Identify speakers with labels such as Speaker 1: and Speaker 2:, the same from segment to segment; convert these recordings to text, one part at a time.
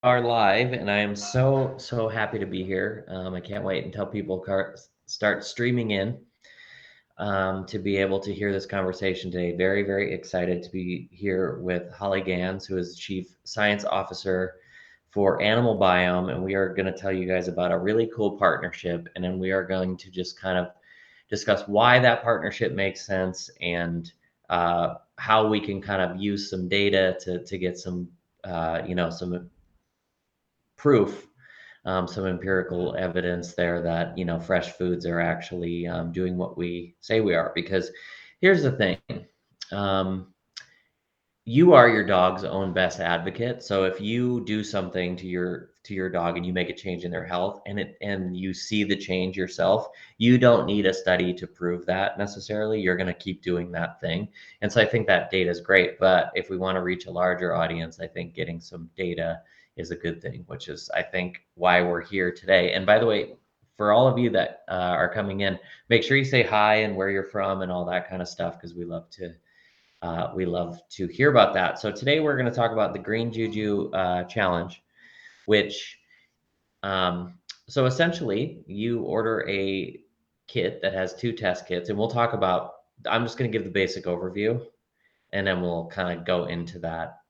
Speaker 1: Are live, and I am so happy to be here. I can't wait until people start streaming in to be able to hear this conversation today. Very excited to be here with Holly Ganz, who is Chief Science Officer for AnimalBiome, and we are going to tell you guys about a really cool partnership, and then we are going to just kind of discuss why that partnership makes sense and how we can kind of use some data to get some some proof, some empirical evidence there that fresh foods are actually doing what we say we are. Because here's the thing, um, you are your dog's own best advocate. So if you do something to your dog and you make a change in their health and you see the change yourself, you don't need a study to prove that necessarily. You're going to keep doing that thing. And so I think that data is great, but if we want to reach a larger audience, I think getting some data is a good thing, which is I think why we're here today. And by the way, for all of you that are coming in, make sure you say hi and where you're from and all that kind of stuff, because we love to hear about that. So today we're going to talk about the Green Juju challenge, which um, so essentially you order a kit that has two test kits, and we'll talk about. I'm just going to give the basic overview, and then we'll kind of go into that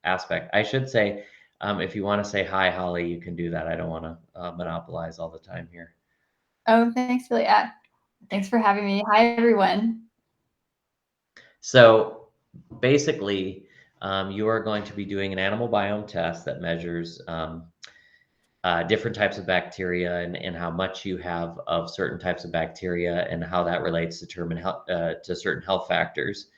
Speaker 1: aspect. I should say, if you want to say hi, Holly, you can do that. I don't want to monopolize all the time here.
Speaker 2: Oh, thanks, Billy. Thanks for having me. Hi, everyone.
Speaker 1: So basically, you are going to be doing an animal biome test that measures different types of bacteria and how much you have of certain types of bacteria and how that relates to certain health factors.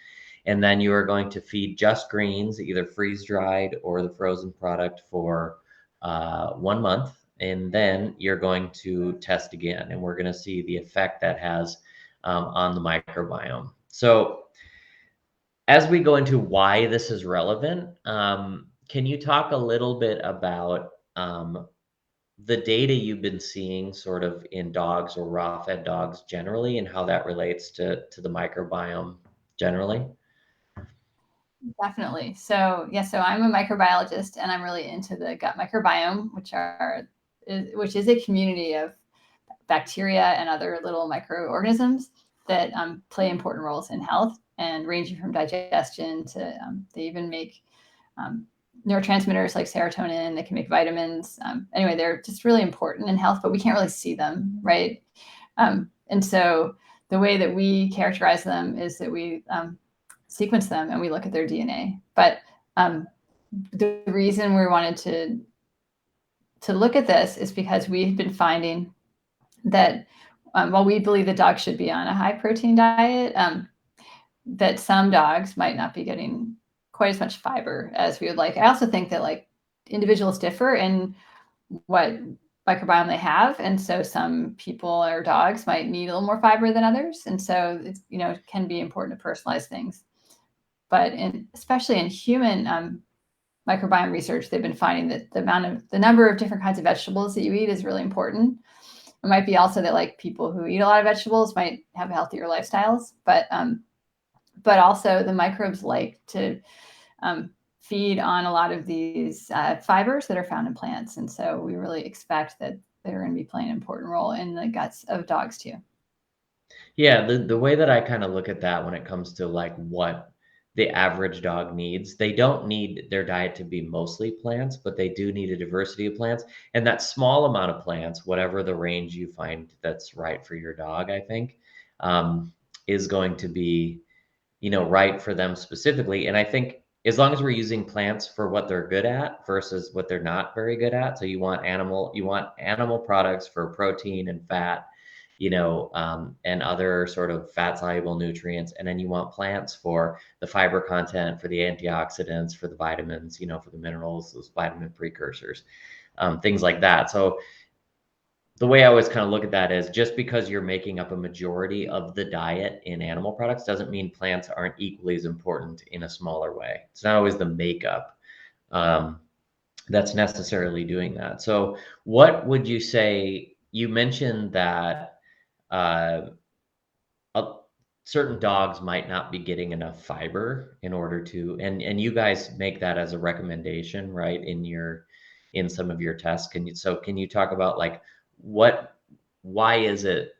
Speaker 1: And then you are going to feed just greens, either freeze dried or the frozen product, for 1 month. And then you're going to test again, and we're going to see the effect that has on the microbiome. So as we go into why this is relevant, can you talk a little bit about the data you've been seeing sort of in dogs or raw fed dogs generally and how that relates to the microbiome generally?
Speaker 2: Definitely. So I'm a microbiologist, and I'm really into the gut microbiome, which is a community of bacteria and other little microorganisms that play important roles in health, and ranging from digestion to they even make um, neurotransmitters like serotonin. They can make vitamins. Anyway, they're just really important in health, but we can't really see them, right? And so the way that we characterize them is that we sequence them and we look at their DNA. But the reason we wanted to look at this is because we've been finding that while we believe that dogs should be on a high protein diet, that some dogs might not be getting quite as much fiber as we would like. I also think that like individuals differ in what microbiome they have, and so some people or dogs might need a little more fiber than others, and so it can be important to personalize things. But especially in human microbiome research, they've been finding that the number of different kinds of vegetables that you eat is really important. It might be also that like people who eat a lot of vegetables might have healthier lifestyles, but also the microbes like to feed on a lot of these fibers that are found in plants, and so we really expect that they're going to be playing an important role in the guts of dogs too.
Speaker 1: Yeah, the way that I kind of look at that when it comes to like what the average dog needs, they don't need their diet to be mostly plants, but they do need a diversity of plants. And that small amount of plants, whatever the range you find that's right for your dog, I think, um, is going to be, right for them specifically. And I think as long as we're using plants for what they're good at versus what they're not very good at, so you want animal products for protein and fat, and other sort of fat soluble nutrients. And then you want plants for the fiber content, for the antioxidants, for the vitamins, for the minerals, those vitamin precursors, things like that. So the way I always kind of look at that is just because you're making up a majority of the diet in animal products doesn't mean plants aren't equally as important in a smaller way. It's not always the makeup um, that's necessarily doing that. So, what would you say? You mentioned that uh, uh, certain dogs might not be getting enough fiber in order to, and you guys make that as a recommendation, right? In your in some of your tests. Can you talk about like why is it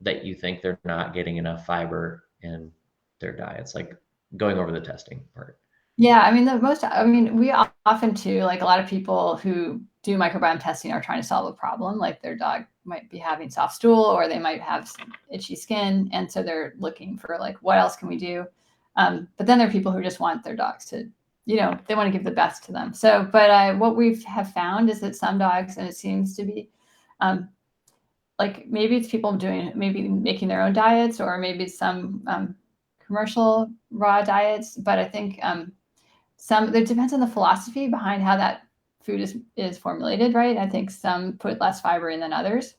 Speaker 1: that you think they're not getting enough fiber in their diets, like going over the testing part?
Speaker 2: Yeah, I mean, we often too, like a lot of people who do microbiome testing are trying to solve a problem. Like their dog might be having soft stool or they might have some itchy skin. And so they're looking for like, what else can we do? But then there are people who just want their dogs to, they want to give the best to them. So, but what we have found is that some dogs, and it seems to be like maybe it's people maybe making their own diets, or maybe it's some commercial raw diets. But I think it depends on the philosophy behind how that food is formulated, right? I think some put less fiber in than others.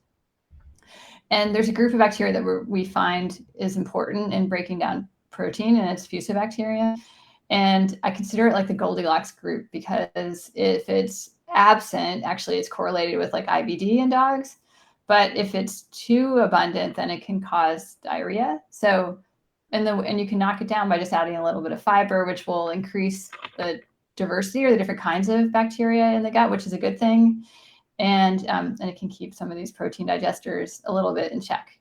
Speaker 2: And there's a group of bacteria that we find is important in breaking down protein, and it's fusobacteria. And I consider it like the Goldilocks group, because if it's absent, actually it's correlated with like IBD in dogs. But if it's too abundant, then it can cause diarrhea. So, and you can knock it down by just adding a little bit of fiber, which will increase the diversity or the different kinds of bacteria in the gut, which is a good thing. And it can keep some of these protein digesters a little bit in check.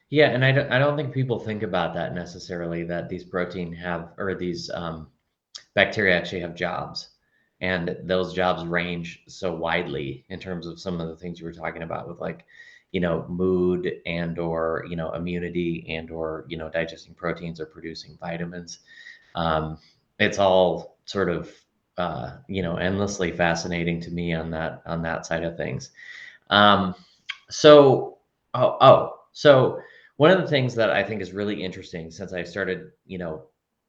Speaker 1: Yeah, and I don't think people think about that necessarily, that these bacteria actually have jobs, and those jobs range so widely in terms of some of the things you were talking about with like, mood and or immunity and or digesting proteins or producing vitamins. It's all sort of endlessly fascinating to me on that side of things. Um, so so one of the things that I think is really interesting since I started,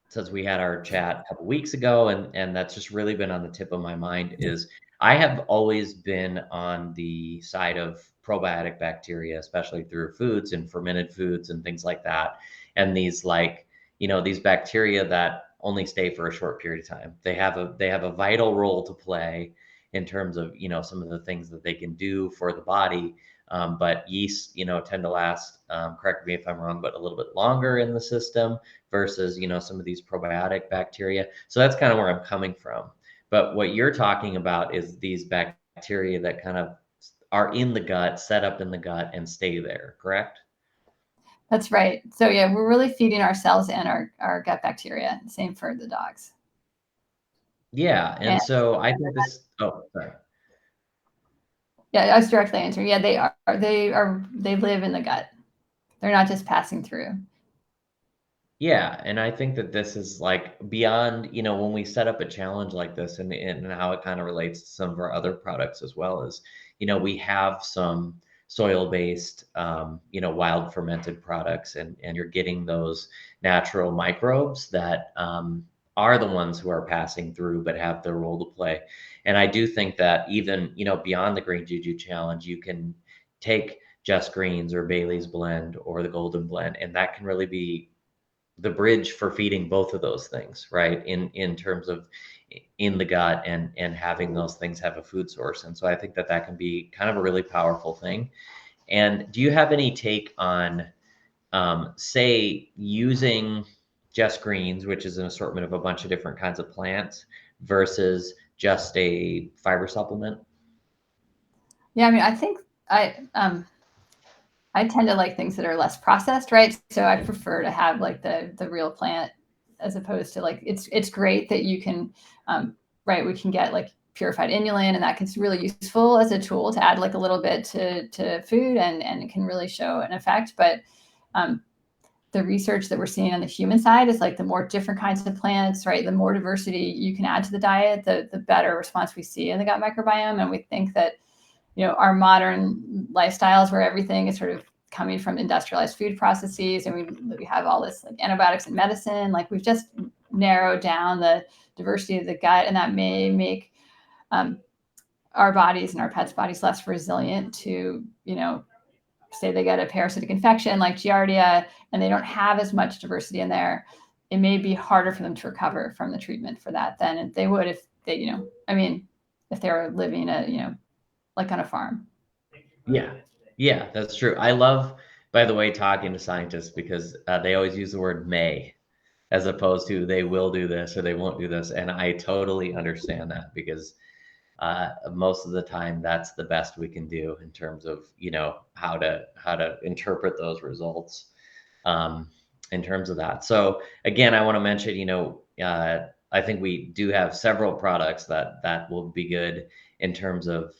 Speaker 1: since we had our chat a couple weeks ago, and that's just really been on the tip of my mind, is I have always been on the side of probiotic bacteria, especially through foods and fermented foods and things like that. And these like, these bacteria that only stay for a short period of time. They have a vital role to play in terms of, some of the things that they can do for the body. But yeast, tend to last, correct me if I'm wrong, but a little bit longer in the system versus, some of these probiotic bacteria. So that's kind of where I'm coming from. But what you're talking about is these bacteria that kind of are in the gut, set up in the gut and stay there, correct?
Speaker 2: That's right. So yeah, we're really feeding our cells and our gut bacteria. Same for the dogs.
Speaker 1: Yeah. And
Speaker 2: And
Speaker 1: so I think oh, sorry.
Speaker 2: yeah, I was directly answering. Yeah, they live in the gut. They're not just passing through.
Speaker 1: Yeah, and I think that this is like beyond, when we set up a challenge like this, and how it kind of relates to some of our other products as well, as, we have some soil-based, wild fermented products, and you're getting those natural microbes that are the ones who are passing through but have their role to play. And I do think that even, beyond the Green Juju challenge, you can take Just Greens or Bailey's blend or the Golden blend, and that can really be the bridge for feeding both of those things, right? In terms of in the gut, and having those things have a food source. And so I think that that can be kind of a really powerful thing. And do you have any take on, say, using Just Greens, which is an assortment of a bunch of different kinds of plants, versus just a fiber supplement?
Speaker 2: Yeah, I mean, I think I tend to like things that are less processed, right? So I prefer to have like the real plant, as opposed to like it's great that you can right, we can get like purified inulin, and that can be really useful as a tool to add like a little bit to food, and it can really show an effect. But um, the research that we're seeing on the human side is like the more different kinds of plants, right? The more diversity you can add to the diet, the better response we see in the gut microbiome. And we think that, our modern lifestyles where everything is sort of coming from industrialized food processes, and we have all this like antibiotics and medicine, like we've just narrowed down the diversity of the gut, and that may make our bodies and our pets' bodies less resilient to, say they get a parasitic infection like Giardia and they don't have as much diversity in there. It may be harder for them to recover from the treatment for that than they would if they, I mean, if they were living like on a farm.
Speaker 1: Yeah. Yeah, that's true. I love, by the way, talking to scientists because they always use the word may as opposed to they will do this or they won't do this. And I totally understand that because most of the time that's the best we can do in terms of, how to interpret those results, um, in terms of that. So again, I want to mention, I think we do have several products that will be good in terms of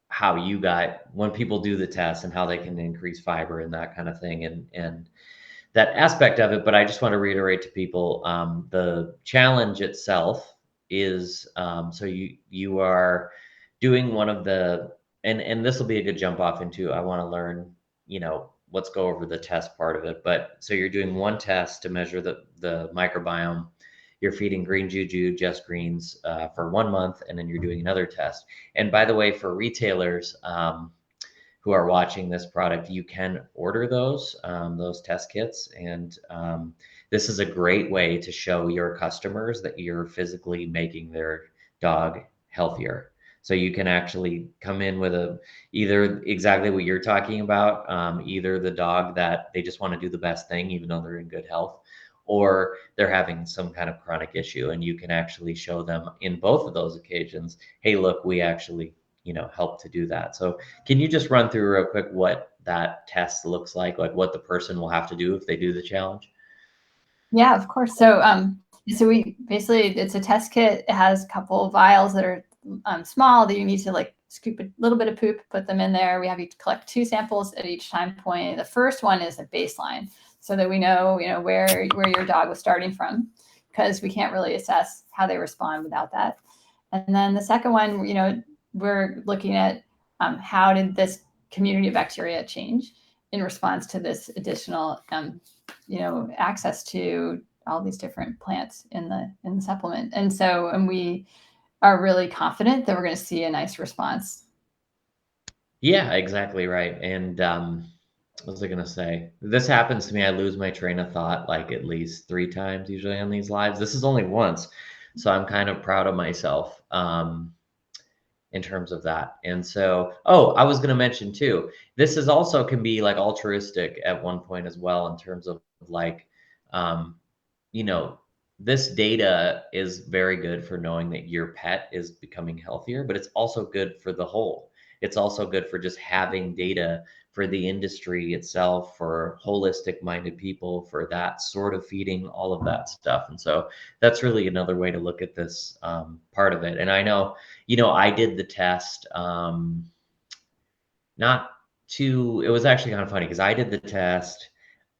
Speaker 1: how you got when people do the test and how they can increase fiber and that kind of thing, and that aspect of it. But I just want to reiterate to people, the challenge itself is, so you are doing one of the, and this will be a good jump off into, I want to learn, let's go over the test part of it. But so you're doing one test to measure the microbiome. You're feeding Green Juju, just greens, for 1 month, and then you're doing another test. And by the way, for retailers, who are watching this product, you can order those test kits. And this is a great way to show your customers that you're physically making their dog healthier. So you can actually come in with either exactly what you're talking about, either the dog that they just want to do the best thing, even though they're in good health, or they're having some kind of chronic issue. And you can actually show them in both of those occasions, hey, look, we actually, help to do that. So can you just run through real quick what that test looks like what the person will have to do if they do the challenge?
Speaker 2: Yeah, of course. So we basically, it's a test kit. It has a couple of vials that are small that you need to like scoop a little bit of poop, put them in there. We have you collect 2 samples at each time point. The first one is a baseline, so that we know, where your dog was starting from, because we can't really assess how they respond without that. And then the second one, we're looking at how did this community of bacteria change in response to this additional, access to all these different plants in the supplement. And we are really confident that we're going to see a nice response.
Speaker 1: Yeah, exactly right. And what was I gonna say? This happens to me. I lose my train of thought like at least 3 times usually on these lives. This is only once, so I'm kind of proud of myself, in terms of that. And so, oh, I was going to mention too, this is also can be like altruistic at one point as well, in terms of like, um, you know, this data is very good for knowing that your pet is becoming healthier, but it's also good for the whole. It's also good for just having data for the industry itself, for holistic minded people, for that sort of feeding, all of that stuff. And so that's really another way to look at this, part of it. And I know, I did the test, not too, it was actually kind of funny because I did the test,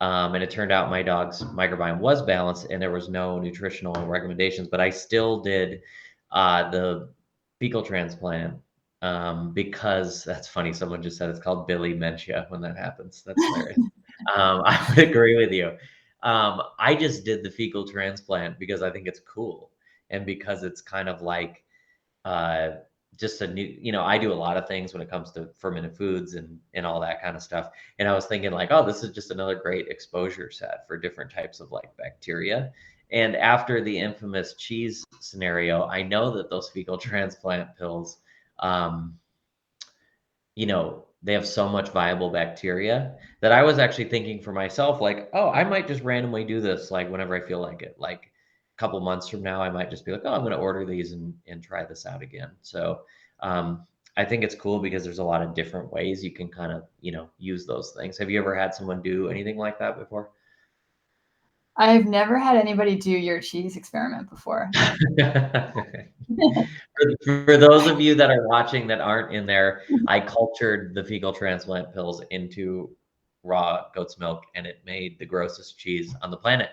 Speaker 1: and it turned out my dog's microbiome was balanced and there was no nutritional recommendations, but I still did the fecal transplant, because that's funny. Someone just said it's called Billy Mentia when that happens. That's hilarious. I would agree with you. I just did the fecal transplant because I think it's cool, and because it's kind of like, uh, just a new, I do a lot of things when it comes to fermented foods and all that kind of stuff. And I was thinking like, oh, this is just another great exposure set for different types of like bacteria. And after the infamous cheese scenario, I know that those fecal transplant pills, um, they have so much viable bacteria that I was actually thinking for myself, like, oh, I might just randomly do this, like whenever I feel like it. Like a couple months from now, I might just be like, oh, I'm going to order these and try this out again. So um, I think it's cool because there's a lot of different ways you can kind of, use those things. Have you ever had someone do anything like that before?
Speaker 2: I've never had anybody do your cheese experiment before.
Speaker 1: For those of you that are watching that aren't in there, I cultured the fecal transplant pills into raw goat's milk and it made the grossest cheese on the planet.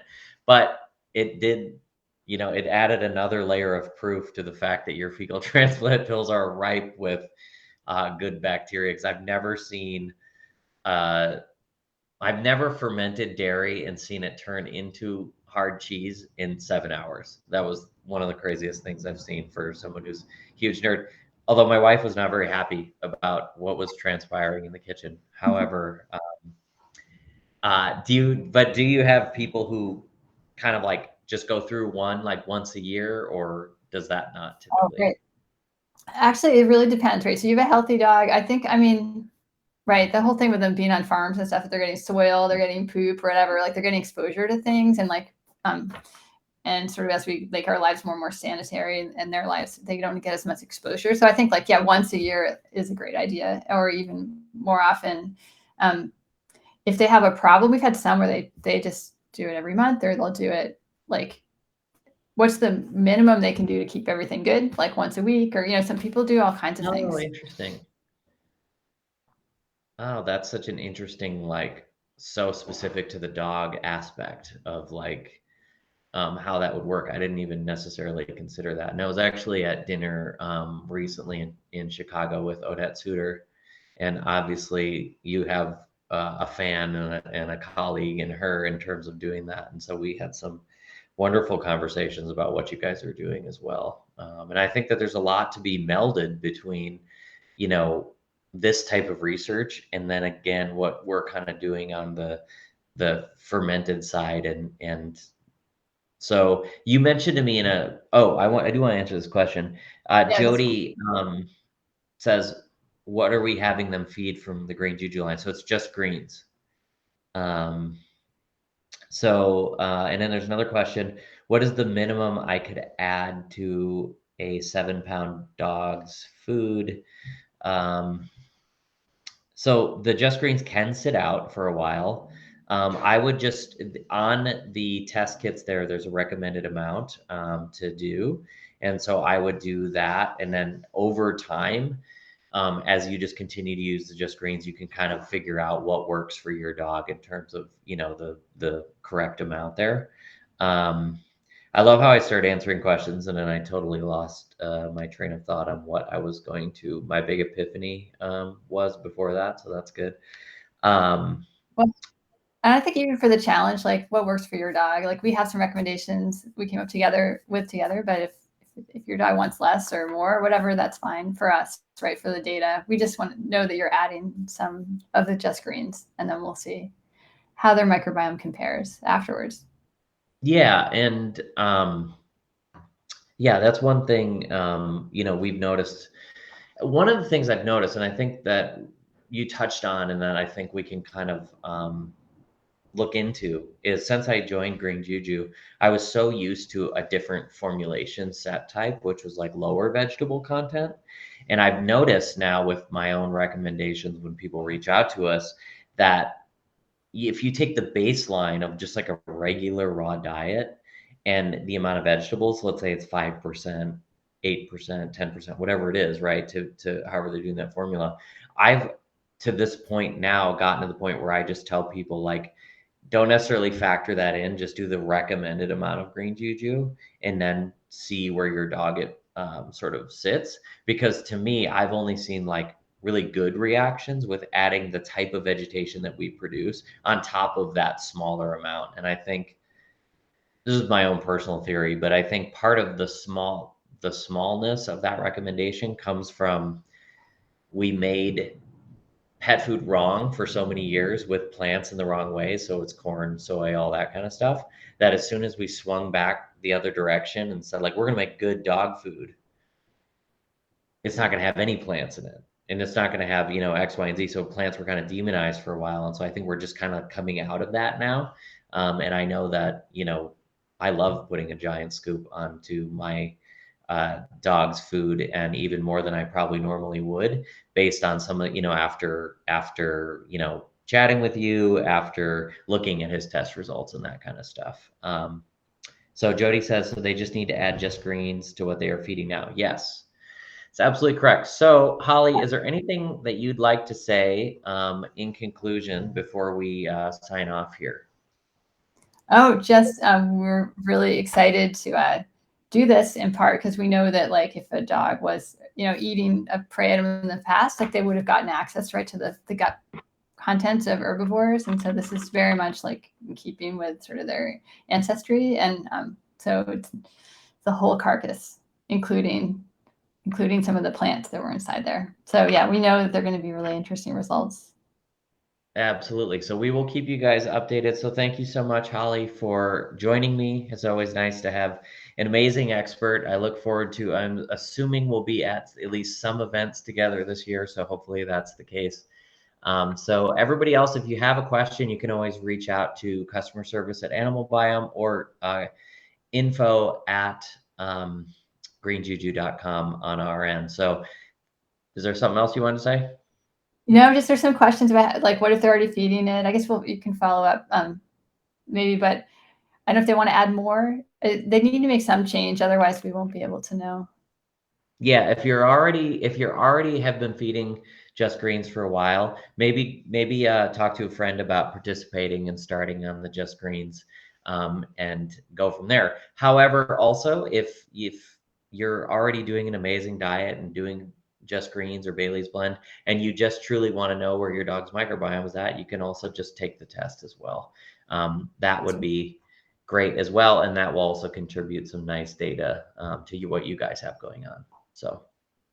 Speaker 1: But it did, it added another layer of proof to the fact that your fecal transplant pills are ripe with good bacteria. Because uh, I've never fermented dairy and seen it turn into hard cheese in 7 hours. That was one of the craziest things I've seen for someone who's a huge nerd. Although my wife was not very happy about what was transpiring in the kitchen. However, do you have people who kind of like just go through one like once a year, or does that not
Speaker 2: Oh,
Speaker 1: typically?
Speaker 2: great. Actually, it really depends, right? So you have a healthy dog. I mean, right, the whole thing with them being on farms and stuff, if they're getting soil, they're getting poop or whatever, like they're getting exposure to things, and like, um, and sort of as we make our lives more and more sanitary and their lives, they don't get as much exposure. So I think like, yeah, once a year is a great idea, or even more often. If they have a problem, we've had some where they just do it every month, or they'll do it like, what's the minimum they can do to keep everything good, like once a week, or some people do all kinds of
Speaker 1: Oh,
Speaker 2: things.
Speaker 1: interesting. Oh, that's such an interesting, like, so specific to the dog aspect of like how that would work. I didn't even necessarily consider that. And I was actually at dinner recently in Chicago with Odette Suter, and obviously you have a fan and a colleague in her in terms of doing that. And so we had some wonderful conversations about what you guys are doing as well. And I think that there's a lot to be melded between, you know, this type of research and then again what we're kind of doing on the fermented side and so you mentioned to me in a oh I do want to answer this question.
Speaker 2: Yeah, that's fine.
Speaker 1: Jody says, "What are we having them feed from the Green Juju line?" So it's just greens. Um, and then there's another question: What is the minimum I could add to a 7 pound dog's food? Um, So the just greens can sit out for a while. I would just on the test kits there's a recommended amount to do, and so I would do that, and then over time, as you just continue to use the just greens, you can kind of figure out what works for your dog in terms of the correct amount there. Um, I love how I started answering questions and then I totally lost my train of thought on what I was going to, my big epiphany was before that. So that's good. Um,
Speaker 2: Well, and I think even for the challenge, like what works for your dog, like we have some recommendations we came up together, but if your dog wants less or more, whatever, that's fine for us, right? For the data, we just want to know that you're adding some of the just greens, and then we'll see how their microbiome compares afterwards.
Speaker 1: yeah. And yeah, that's one thing, we've noticed. One of the things I've noticed, and I think that you touched on, and that I think we can kind of look into is since I joined Green Juju, I was so used to a different formulation set type, which was like lower vegetable content. And I've noticed now with my own recommendations when people reach out to us that if you take the baseline of just like a regular raw diet and the amount of vegetables, let's say it's 5%, 8%, 10%, whatever it is, right? To however they're doing that formula. I've to this point now gotten to the point where I just tell people like don't necessarily factor that in. Just do the recommended amount of green juju and then see where your dog sort of sits. Because to me, I've only seen like really good reactions with adding the type of vegetation that we produce on top of that smaller amount. And I think this is my own personal theory, but I think part of the smallness of that recommendation comes from we made pet food wrong for so many years with plants in the wrong way. So it's corn, soy, all that kind of stuff. That as soon as we swung back the other direction and said, like, we're going to make good dog food, it's not going to have any plants in it. And it's not going to have, X, Y, and Z. So plants were kind of demonized for a while. And so I think we're just kind of coming out of that now. And I know that, I love putting a giant scoop onto my dog's food and even more than I probably normally would based on some of, after, chatting with you, after looking at his test results and that kind of stuff. So Jody says, so they just need to add just greens to what they are feeding now. Yes, it's absolutely correct. So Holly, is there anything that you'd like to say in conclusion before we sign off here?
Speaker 2: Oh, just we're really excited to do this in part because we know that like if a dog was eating a prey item in the past, like they would have gotten access right to the gut content of herbivores, and so this is very much like in keeping with sort of their ancestry, and so it's the whole carcass, including some of the plants that were inside there. So yeah, we know that they're going to be really interesting results.
Speaker 1: Absolutely. So we will keep you guys updated. So thank you so much, Holly, for joining me. It's always nice to have an amazing expert. I look forward to, I'm assuming we'll be at least some events together this year. So hopefully that's the case. So everybody else, if you have a question, you can always reach out to customer service at AnimalBiome or info at greenjuju.com on our end. So is there something else you want to say?
Speaker 2: Just there's some questions about like, what if they're already feeding it? I guess you can follow up maybe, but I don't know if they want to add more. They need to make some change, otherwise we won't be able to know.
Speaker 1: Yeah, if you're already have been feeding Just Greens for a while, maybe talk to a friend about participating and starting on the Just Greens, and go from there. However, also if you're already doing an amazing diet and doing Just Greens or Bailey's Blend, and you just truly want to know where your dog's microbiome is at, you can also just take the test as well. That would be great as well, and that will also contribute some nice data to what you guys have going on. So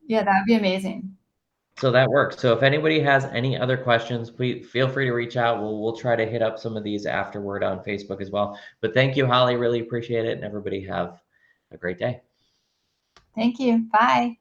Speaker 2: yeah, that would be amazing.
Speaker 1: so that works. So if anybody has any other questions, please feel free to reach out. We'll try to hit up some of these afterward on Facebook as well. But thank you, Holly. Really appreciate it. And everybody have a great day.
Speaker 2: Thank you. Bye.